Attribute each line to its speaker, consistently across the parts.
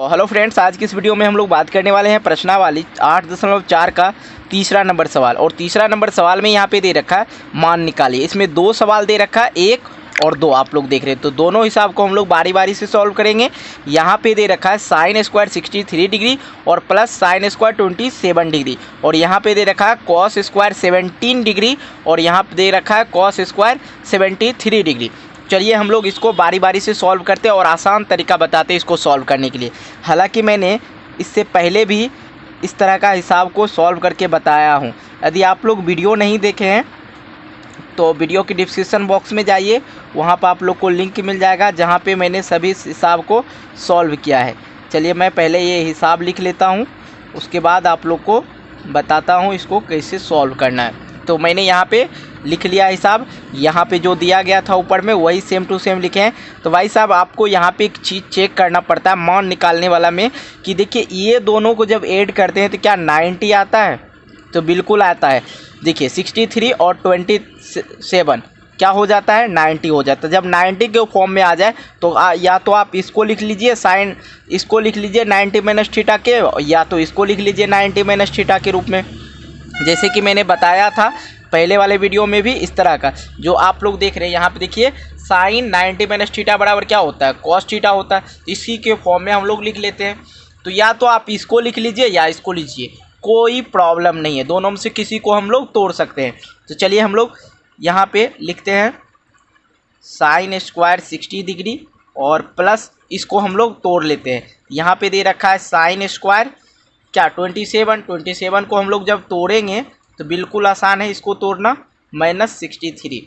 Speaker 1: Hello friends, आज की इस वीडियो में हम लोग बात करने वाले हैं प्रश्नावली 8.4 का तीसरा नंबर सवाल। और तीसरा नंबर सवाल में यहाँ पे दे रखा है मान निकालिए। इसमें दो सवाल दे रखा है, एक और दो आप लोग देख रहे हैं, तो दोनों हिसाब को हम लोग बारी बारी से सॉल्व करेंगे। यहाँ पे दे रखा है साइन स्क्वायर 63 डिग्री और प्लस साइन स्क्वायर 27 डिग्री, और यहाँ पे दे रखा है कॉस स्क्वायर 17 डिग्री और यहाँ पे दे रखा है कॉस स्क्वायर 73 डिग्री। चलिए हम लोग इसको बारी बारी से सॉल्व करते हैं और आसान तरीका बताते हैं इसको सॉल्व करने के लिए। हालांकि मैंने इससे पहले भी इस तरह का हिसाब को सॉल्व करके बताया हूं। यदि आप लोग वीडियो नहीं देखे हैं तो वीडियो की डिस्क्रिप्शन बॉक्स में जाइए, वहां पर आप लोग को लिंक मिल जाएगा जहां पे मैंने सभी हिसाब को सॉल्व किया है। चलिए मैं पहले ये हिसाब लिख लेता हूँ, उसके बाद आप लोग को बताता हूँ इसको कैसे सॉल्व करना है। तो मैंने यहाँ पे लिख लिया हिसाब, यहाँ पे जो दिया गया था ऊपर में वही सेम टू सेम लिखे हैं। तो भाई साहब आपको यहाँ पे एक चीज़ चेक करना पड़ता है मान निकालने वाला में कि देखिए ये दोनों को जब ऐड करते हैं तो क्या 90 आता है? तो बिल्कुल आता है। देखिए 63 और 27 क्या हो जाता है? 90 हो जाता है। जब 90 के फॉर्म में आ जाए तो या तो आप इसको लिख लीजिए साइन, इसको लिख लीजिए 90 माइनस थीटा के, या तो इसको लिख लीजिए 90 माइनस थीटा के रूप में, जैसे कि मैंने बताया था पहले वाले वीडियो में भी। इस तरह का जो आप लोग देख रहे हैं यहाँ पे देखिए साइन 90 माइनस थीटा बराबर क्या होता है? कॉस थीटा होता है। इसी के फॉर्म में हम लोग लिख लेते हैं। तो या तो आप इसको लिख लीजिए या इसको लीजिए, कोई प्रॉब्लम नहीं है, दोनों में से किसी को हम लोग तोड़ सकते हैं। तो चलिए हम लोग यहाँ पे लिखते हैं साइन स्क्वायर 60 डिग्री और प्लस इसको हम लोग तोड़ लेते हैं। यहाँ पे दे रखा है साइन स्क्वायर क्या 27 को हम लोग जब तोड़ेंगे तो बिल्कुल आसान है इसको तोड़ना, माइनस 63।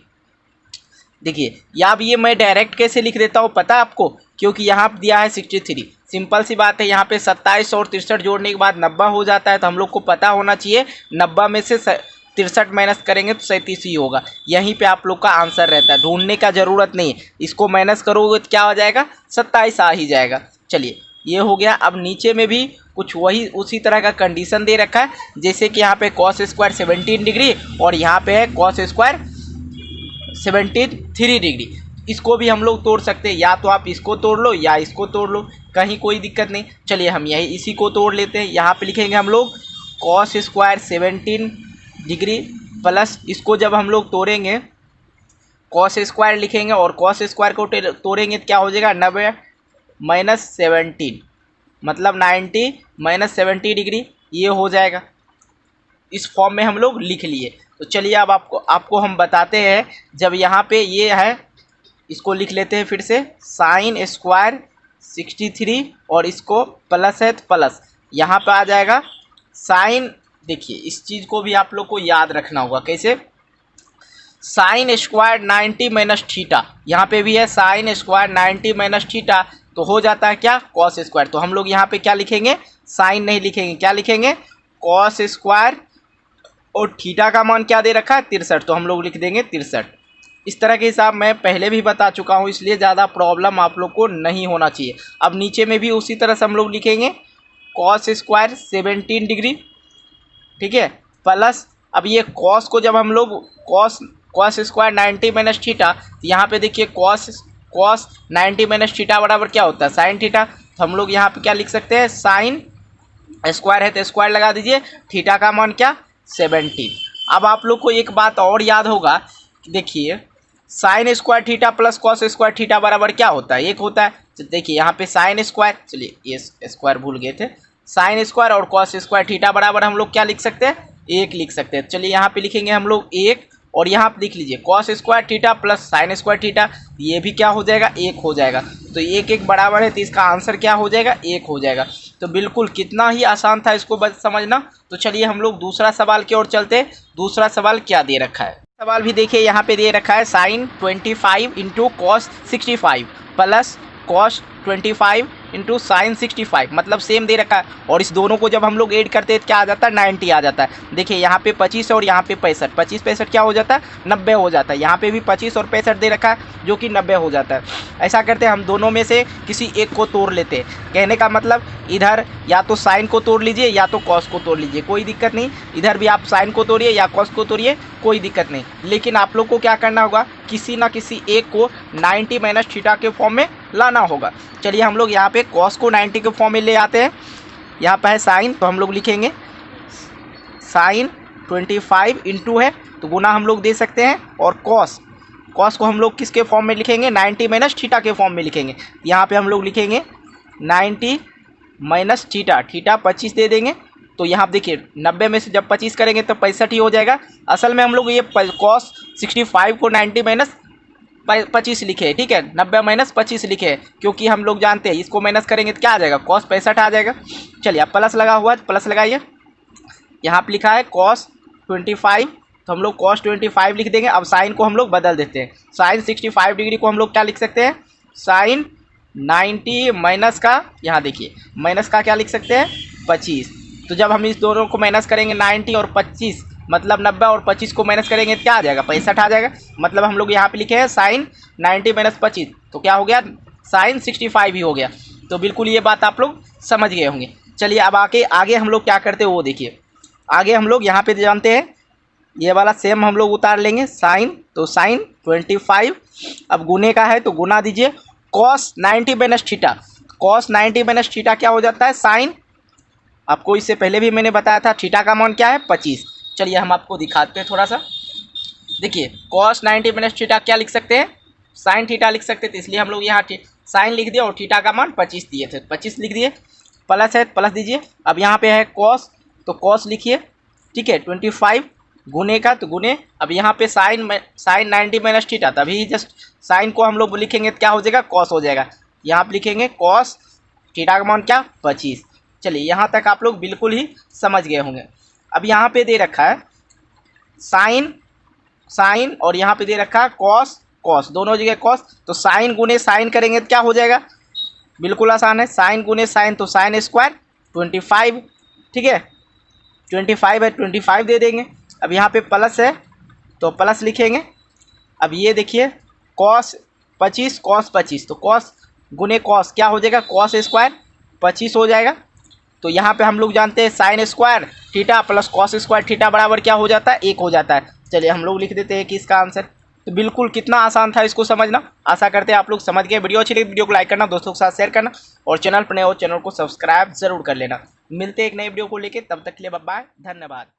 Speaker 1: देखिए या अब ये मैं डायरेक्ट कैसे लिख देता हूँ पता है आपको? क्योंकि यहाँ दिया है 63, सिंपल सी बात है। यहाँ पे 27 और 63 जोड़ने के बाद 90 हो जाता है, तो हम लोग को पता होना चाहिए 90 में से 63 माइनस करेंगे तो 37 ही होगा। यहीं पे आप लोग का आंसर रहता है, ढूंढने का ज़रूरत नहीं है। इसको माइनस करोगे तो क्या हो जाएगा? 27 आ ही जाएगा। चलिए ये हो गया। अब नीचे में भी कुछ वही उसी तरह का कंडीशन दे रखा है, जैसे कि यहाँ पे कॉस स्क्वायर 17 डिग्री और यहाँ पे है कॉस स्क्वायर 73 डिग्री। इसको भी हम लोग तोड़ सकते हैं, या तो आप इसको तोड़ लो या इसको तोड़ लो, कहीं कोई दिक्कत नहीं। चलिए हम यही इसी को तोड़ लेते हैं। यहाँ पे लिखेंगे हम लोग कॉस स्क्वायर 17 डिग्री प्लस इसको जब हम लोग तोड़ेंगे कॉस स्क्वायर लिखेंगे और कॉस स्क्वायर को तोड़ेंगे तो क्या हो जाएगा? 90 माइनस 17 मतलब 90 माइनस 70 डिग्री, ये हो जाएगा। इस फॉर्म में हम लोग लिख लिए। तो चलिए अब आपको हम बताते हैं। जब यहाँ पे ये है इसको लिख लेते हैं फिर से, साइन स्क्वायर 63 और इसको प्लस है तो प्लस यहाँ पे आ जाएगा साइन। देखिए इस चीज़ को भी आप लोग को याद रखना होगा कैसे, साइन स्क्वायर 90 माइनस थीटा, यहाँ पे भी है साइन स्क्वायर 90 माइनस थीटा, तो हो जाता है क्या? Cos square. तो हम लोग यहाँ पे क्या लिखेंगे? साइन नहीं लिखेंगे, क्या लिखेंगे? कॉस स्क्वायर, और थीटा का मान क्या दे रखा है? 63, तो हम लोग लिख देंगे 63। इस तरह के हिसाब मैं पहले भी बता चुका हूँ, इसलिए ज़्यादा प्रॉब्लम आप लोग को नहीं होना चाहिए। अब नीचे में भी उसी तरह से हम लोग लिखेंगे कॉस स्क्वायर 17 डिग्री, ठीक है, प्लस अब ये कॉस को जब हम लोग कॉस स्क्वायर 90 माइनस थीटा, यहाँ पे देखिए कॉस 90 माइनस थीटा बराबर क्या होता है? Sine theta. तो हम लोग यहाँ पे क्या लिख सकते हैं? साइन स्क्वायर है तो स्क्वायर लगा दीजिए, थीटा का मान क्या? 17। अब आप लोग को एक बात और याद होगा, देखिए sine square theta plus cos square theta बराबर क्या होता है? एक होता है। तो देखिए यहाँ पे साइन स्क्वायर, चलिए ये स्क्वायर भूल गए थे, साइन स्क्वायर और कॉस स्क्वायर थीटा बराबर हम लोग क्या लिख सकते हैं? एक लिख सकते हैं। चलिए यहाँ पे लिखेंगे हम लोग एक, और यहाँ पे लिख लीजिए cos square theta plus sine square theta, ये भी क्या हो जाएगा? एक हो जाएगा। तो एक एक बराबर है तो इसका आंसर क्या हो जाएगा? एक हो जाएगा। तो बिल्कुल कितना ही आसान था इसको बस समझना। तो चलिए हम लोग दूसरा सवाल की ओर चलते हैं। दूसरा सवाल क्या दे रखा है? सवाल भी देखिए यहाँ पे दे रखा है sine 25 into cos 65 plus cos 25 into sine 65, मतलब सेम दे रखा है। और इस दोनों को जब हम लोग ऐड करते हैं तो क्या आ जाता है? 90 आ जाता है। देखिए यहाँ पे 25 और यहाँ पे 65, 25 65 क्या हो जाता है? 90 हो जाता है। यहाँ पे भी 25 और 65 दे रखा है जो कि 90 हो जाता है। ऐसा करते हैं हम दोनों में से किसी एक को तोड़ लेते हैं। कहने का मतलब इधर या तो साइन को तोड़ लीजिए या तो कॉस को तोड़ लीजिए, कोई दिक्कत नहीं। इधर भी आप साइन को तोड़िए या कॉस को तोड़िए, कोई दिक्कत नहीं, लेकिन आप लोग को क्या करना होगा, किसी ना किसी एक को 90 माइनस थीटा के फॉर्म में लाना होगा। चलिए हम लोग यहाँ पे कॉस को 90 के फॉर्म में ले आते हैं। यहाँ पर है साइन, तो हम लोग लिखेंगे साइन 25 इंटू है तो गुना हम लोग दे सकते हैं, और कॉस को हम लोग किसके फॉर्म में लिखेंगे, 90 माइनस थीटा के फॉर्म में लिखेंगे। यहाँ पे हम लोग लिखेंगे 90 माइनस थीटा, 25 दे देंगे। तो यहाँ देखिए 90 में से जब 25 करेंगे तो 65 ही हो जाएगा। असल में हम लोग ये कॉस 65 को 90 माइनस 25 लिखे, ठीक है, 90 माइनस 25 लिखे, क्योंकि हम लोग जानते हैं इसको माइनस करेंगे तो क्या आ जाएगा, कॉस 65 आ जाएगा। चलिए अब प्लस लगा हुआ है, प्लस लगाइए। यहाँ पर लिखा है कॉस 25, तो हम लोग कॉस 25 लिख देंगे। अब साइन को हम लोग बदल देते हैं, साइन 65 डिग्री को हम लोग क्या लिख सकते हैं, साइन 90 माइनस का, यहाँ देखिए माइनस का क्या लिख सकते हैं, 25। तो जब हम इस दोनों को माइनस करेंगे 90 और 25, मतलब 90 और 25 को माइनस करेंगे तो क्या आ जाएगा, 65 आ जाएगा। मतलब हम लोग यहाँ पे लिखे हैं साइन 90 माइनस 25, तो क्या हो गया, साइन 65 ही हो गया। तो बिल्कुल ये बात आप लोग समझ गए होंगे। चलिए अब आगे हम लोग क्या करते हैं वो देखिए। आगे हम लोग यहाँ पे जानते हैं ये वाला सेम हम लोग उतार लेंगे साइन, तो साइन 25 अब गुने का है तो गुना दीजिए, cos 90 minus theta, cos 90 minus theta क्या हो जाता है, साइन, आपको इससे पहले भी मैंने बताया था थीटा का मान क्या है, 25। चलिए हम आपको दिखाते हैं थोड़ा सा। देखिए कॉस 90 माइनस थीटा क्या लिख सकते हैं, साइन थीटा लिख सकते थे, इसलिए हम लोग यहाँ साइन लिख दिए और थीटा का मान 25 दिए थे, 25 लिख दिए। प्लस है प्लस दीजिए। अब यहाँ पे है कॉस, तो कॉस लिखिए, ठीक है, 25 गुने का तो गुने। अब यहाँ पे साइन 90 माइनस थीटा, तभी जस्ट साइन को हम लोग लिखेंगे तो क्या हो जाएगा, कॉस हो जाएगा। यहाँ पे लिखेंगे कॉस थीटा का मान क्या, 25। चलिए यहाँ तक आप लोग बिल्कुल ही समझ गए होंगे। अब यहाँ पे दे रखा है साइन और यहाँ पे दे रखा है कॉस, दोनों जगह कॉस, तो साइन गुने साइन करेंगे तो क्या हो जाएगा, बिल्कुल आसान है, साइन गुने साइन तो साइन स्क्वायर 25, ठीक है, 25 है 25 दे देंगे। अब यहाँ पे प्लस है तो प्लस लिखेंगे। अब ये देखिए कॉस 25, तो कॉस गुने कॉस क्या हो जाएगा, कॉस स्क्वायर 25 हो जाएगा। तो यहाँ पे हम लोग जानते हैं sine square theta plus cos square theta बराबर क्या हो जाता है, 1 हो जाता है। चलिए हम लोग लिख देते हैं कि इसका आंसर। तो बिल्कुल कितना आसान था इसको समझना। आशा करते हैं आप लोग समझ गए। वीडियो अच्छी लगी वीडियो को लाइक करना, दोस्तों के साथ शेयर करना, और चैनल पर नए हो चैनल को सब्सक्राइब जरूर कर लेना। मिलते हैं एक नए वीडियो को लेकर, तब तक के लिए बाय बाय, धन्यवाद।